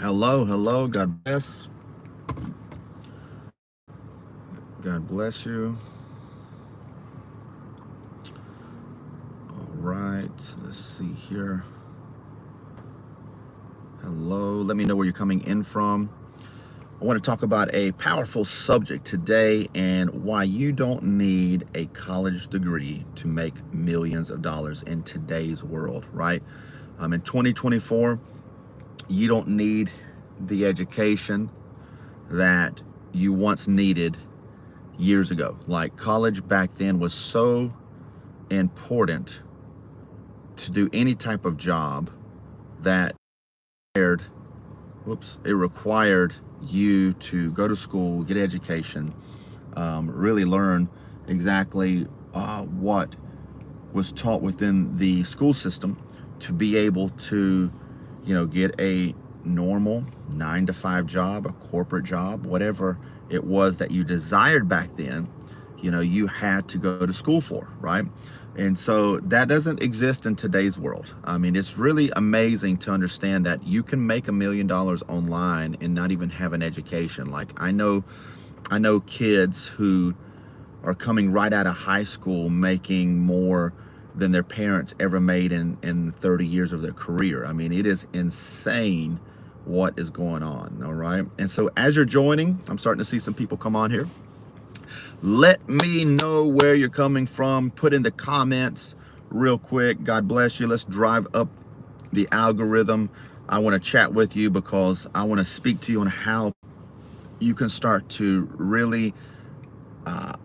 Hello, hello. God bless. God bless you. All right. Let's see here. Hello. Let me know where you're coming in from. I want to talk about a powerful subject today and why you don't need a college degree to make millions of dollars in today's world, right? In 2024, you don't need the education that you once needed years ago. Like college back then was so important to do any type of job that it required you to go to school, get education, really learn exactly what was taught within the school system to be able to, get a normal 9 to 5 job, a corporate job, whatever it was that you desired back then, you had to go to school for, right? And so that doesn't exist in today's world. I mean, it's really amazing to understand that you can make $1 million online and not even have an education. Like I know kids who are coming right out of high school making more than their parents ever made in 30 years of their career. I mean, it is insane what is going on, all right? And so as you're joining, I'm starting to see some people come on here. Let me know where you're coming from. Put in the comments real quick. God bless you. Let's drive up the algorithm. I want to chat with you because I want to speak to you on how you can start to really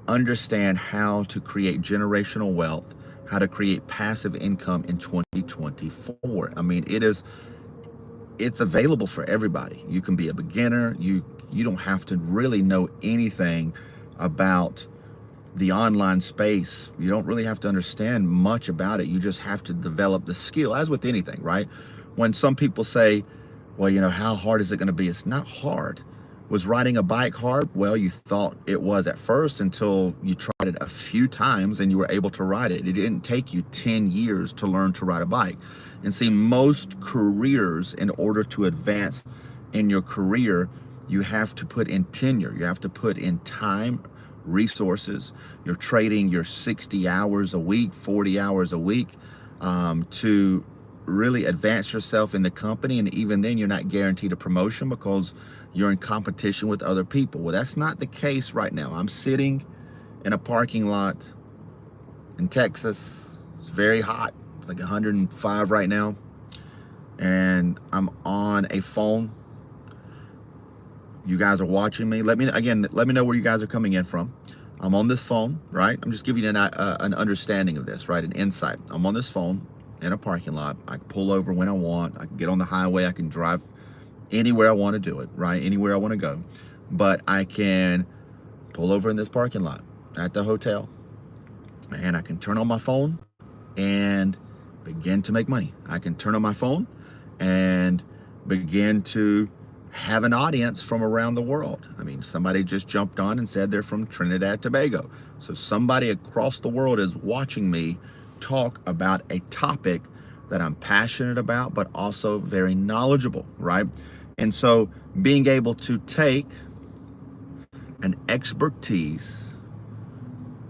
understand how to create generational wealth, how to create passive income in 2024. I mean, it's available for everybody. You can be a beginner. You don't have to really know anything about the online space. You don't really have to understand much about it. You just have to develop the skill, as with anything, right? When some people say, well, how hard is it going to be? It's not hard. Was riding a bike hard? Well, you thought it was at first until you tried it a few times and you were able to ride it. It didn't take you 10 years to learn to ride a bike. And see, most careers, in order to advance in your career, you have to put in tenure. You have to put in time, resources. You're trading your 60 hours a week, 40 hours a week to really advance yourself in the company. And even then, you're not guaranteed a promotion because you're in competition with other people. Well, that's not the case right now. I'm sitting in a parking lot in Texas. It's very hot. It's like 105 right now. And I'm on a phone. You guys are watching me. Let me know where you guys are coming in from. I'm on this phone, right? I'm just giving you an understanding of this, right? An insight. I'm on this phone in a parking lot. I can pull over when I want. I can get on the highway. I can drive anywhere I want to do it, right? Anywhere I want to go. But I can pull over in this parking lot at the hotel and I can turn on my phone and begin to make money. I can turn on my phone and begin to have an audience from around the world. I mean, somebody just jumped on and said they're from Trinidad, Tobago. So somebody across the world is watching me talk about a topic that I'm passionate about, but also very knowledgeable, right? And so being able to take an expertise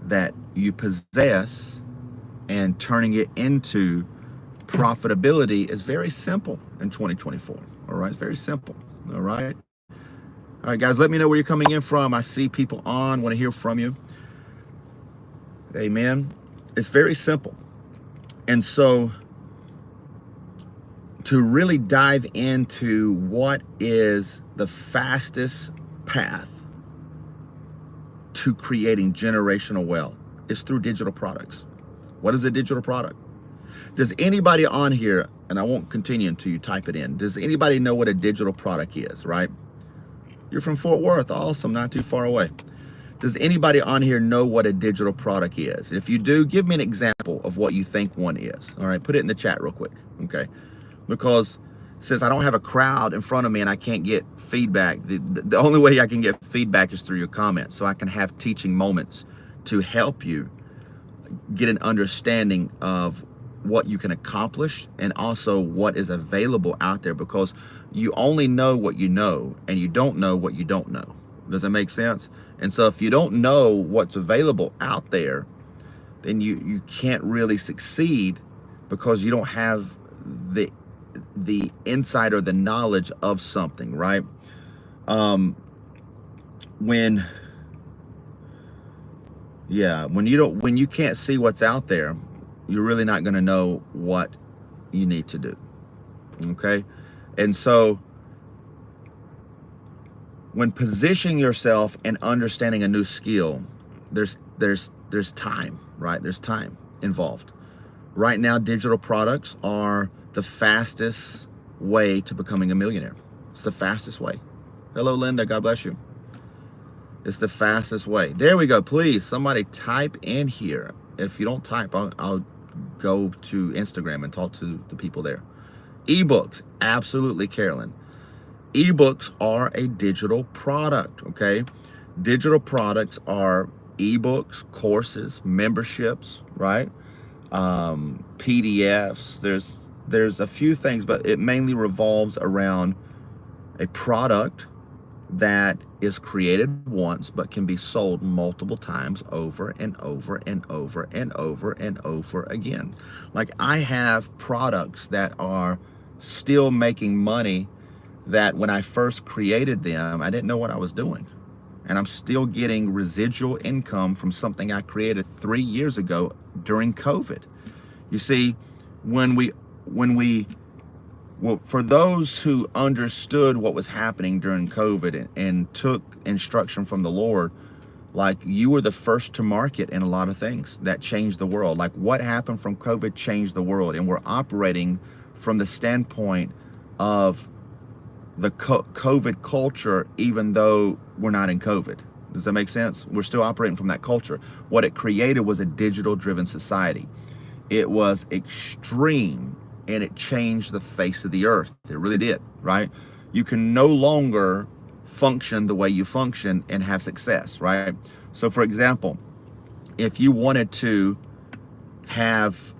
that you possess and turning it into profitability is very simple in 2024, all right? It's very simple, all right? All right, guys, let me know where you're coming in from. I see people on, want to hear from you. Amen. It's very simple. And so to really dive into what is the fastest path to creating generational wealth is through digital products. What is a digital product? Does anybody on here, and I won't continue until you type it in, does anybody know what a digital product is, right? You're from Fort Worth, awesome, not too far away. Does anybody on here know what a digital product is? If you do, give me an example of what you think one is. All right, put it in the chat real quick, okay? Because since I don't have a crowd in front of me and I can't get feedback, the only way I can get feedback is through your comments, so I can have teaching moments to help you get an understanding of what you can accomplish and also what is available out there, because you only know what you know and you don't know what you don't know. Does that make sense? And so if you don't know what's available out there, then you can't really succeed, because you don't have the insight or the knowledge of something, right? Um, when when you can't see what's out there, you're really not going to know what you need to do. Okay? And so when positioning yourself and understanding a new skill, there's time, right? There's time involved. Right now, digital products are the fastest way to becoming a millionaire. It's the fastest way. Hello, Linda. God bless you. It's the fastest way. There we go. Please, somebody type in here. If you don't type, I'll go to Instagram and talk to the people there. Ebooks, absolutely, Carolyn. Ebooks are a digital product, okay? Digital products are ebooks, courses, memberships, right? PDFs. There's a few things, but it mainly revolves around a product that is created once but can be sold multiple times over and over and over and over and over again. Like, I have products that are still making money that when I first created them, I didn't know what I was doing. And I'm still getting residual income from something I created 3 years ago during COVID. You see, well, for those who understood what was happening during COVID and took instruction from the Lord, like, you were the first to market in a lot of things that changed the world. Like, what happened from COVID changed the world. And we're operating from the standpoint of the COVID culture, even though we're not in COVID. Does that make sense? We're still operating from that culture. What it created was a digital-driven society. It was extreme, and it changed the face of the earth. It really did, right? You can no longer function the way you function and have success, right? So, for example, if you wanted to have,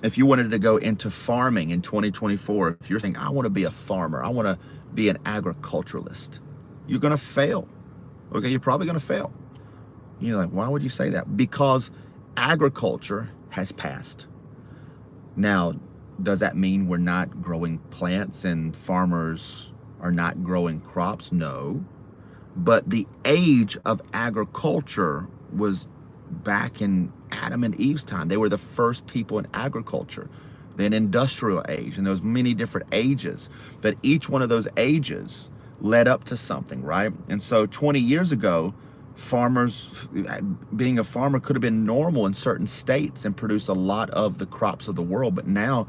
if you wanted to go into farming in 2024, if you're thinking, I want to be a farmer, I want to be an agriculturalist, you're going to fail. Okay, you're probably going to fail. You're like, why would you say that? Because agriculture has passed. Now, does that mean we're not growing plants and farmers are not growing crops? No. But the age of agriculture was back in Adam and Eve's time. They were the first people in agriculture. Then industrial age, and there was many different ages. But each one of those ages led up to something, right? And so 20 years ago, being a farmer could have been normal in certain states and produced a lot of the crops of the world. But now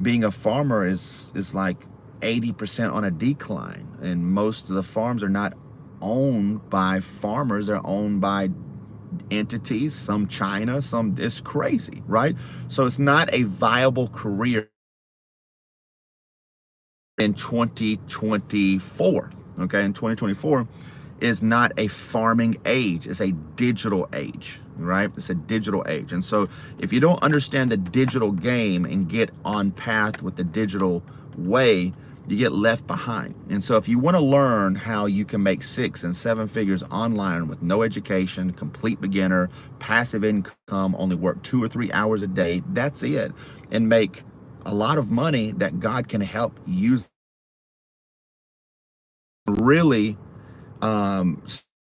being a farmer is like 80% on a decline. And most of the farms are not owned by farmers. They're owned by entities, some China, some, it's crazy, right? So it's not a viable career in 2024, okay? In 2024 is not a farming age, it's a digital age, right? It's a digital age. And so if you don't understand the digital game and get on path with the digital way, you get left behind. And so if you want to learn how you can make 6 and 7 figures online with no education, complete beginner, passive income, only work 2 or 3 hours a day, that's it, and make a lot of money that God can help use, really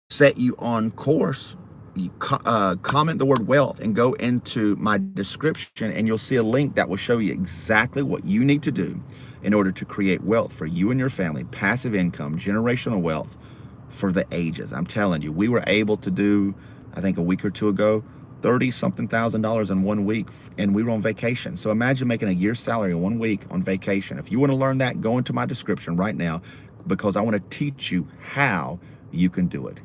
set you on course, you comment the word wealth and go into my description, and you'll see a link that will show you exactly what you need to do in order to create wealth for you and your family, passive income, generational wealth for the ages. I'm telling you, we were able to do, I think a week or two ago, $30-something thousand in 1 week, and we were on vacation. So imagine making a year's salary in 1 week on vacation. If you want to learn that, go into my description right now, because I want to teach you how you can do it.